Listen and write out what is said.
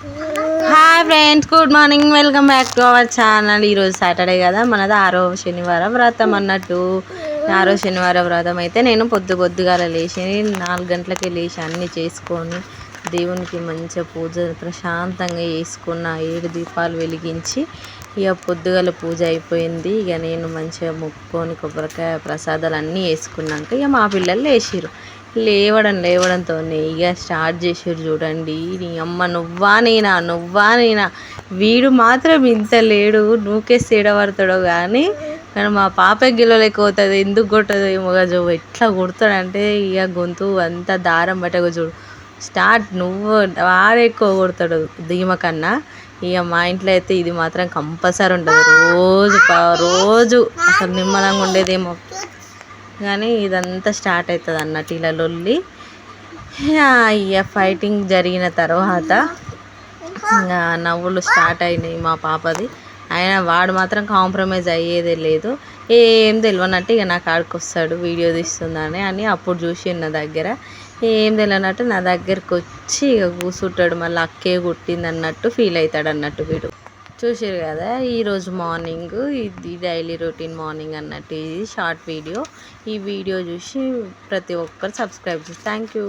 Hi friends, good morning. Welcome back to our channel. ఈరోజు Saturday కదా, మనది 6వ శనివారం వ్రతం అన్నట్టు. 6వ శనివారం వ్రతం అయితే నేను పొద్దుగాల లేచి 4 గంటలకి లేచి అన్నీ చేసుకొని దేవునికి మంచిగా పూజ ప్రశాంతంగా చేసుకున్న 7 దీపాలు వెలిగించి ఇక పొద్దుగాల పూజ అయిపోయింది. ఇక నేను మంచిగా మొక్కుకొని కొబ్బరికాయ ప్రసాదాలు అన్నీ వేసుకున్నాక ఇక మా పిల్లలు లేచిర్రు. లేవడంతో ఇక స్టార్ట్ చేసారు. చూడండి, నీ అమ్మ నువ్వా నేనా వీడు మాత్రం ఇంత లేడు, నూకేసి ఏడబడతాడో కానీ మా పాప గిల్లలేకపోతుంది. ఎందుకు కొట్టదు ఏమో చూడు ఎట్లా కొడతాడంటే ఇక గొంతు అంతా దారం బట్టగా చూడు. స్టార్ట్ నువ్వు వాడే ఎక్కువ కొడతాడు ధీమ కన్నా. ఇక మా ఇంట్లో అయితే ఇది మాత్రం కంపల్సరీ ఉంటుంది. రోజు అసలు నిమ్మలంగా ఉండేదేమో కానీ ఇదంతా స్టార్ట్ అవుతుంది అన్నట్టు ఇలా లొల్లి. ఇక ఫైటింగ్ జరిగిన తర్వాత ఇంకా నవ్వులు స్టార్ట్ అయినాయి మా పాపది. అయినా వాడు మాత్రం కాంప్రమైజ్ అయ్యేదే లేదు. ఏం తెలియనట్టు ఇక నా కాడికి వస్తాడు వీడియో తీస్తుందని అప్పుడు చూసి నా దగ్గర ఏం తెలియనట్టు నా దగ్గరకు వచ్చి ఇక కూర్చుంటాడు. మళ్ళీ అక్కే కుట్టింది అన్నట్టు ఫీల్ అవుతాడు అన్నట్టు వీడు. చూసారు కదా, ఈరోజు మార్నింగ్ ఇది డైలీ రొటీన్ మార్నింగ్ అన్నట్టు. ఇది షార్ట్ వీడియో. ఈ వీడియో చూసి ప్రతి ఒక్కరు సబ్స్క్రైబ్ చేసి థ్యాంక్ యూ.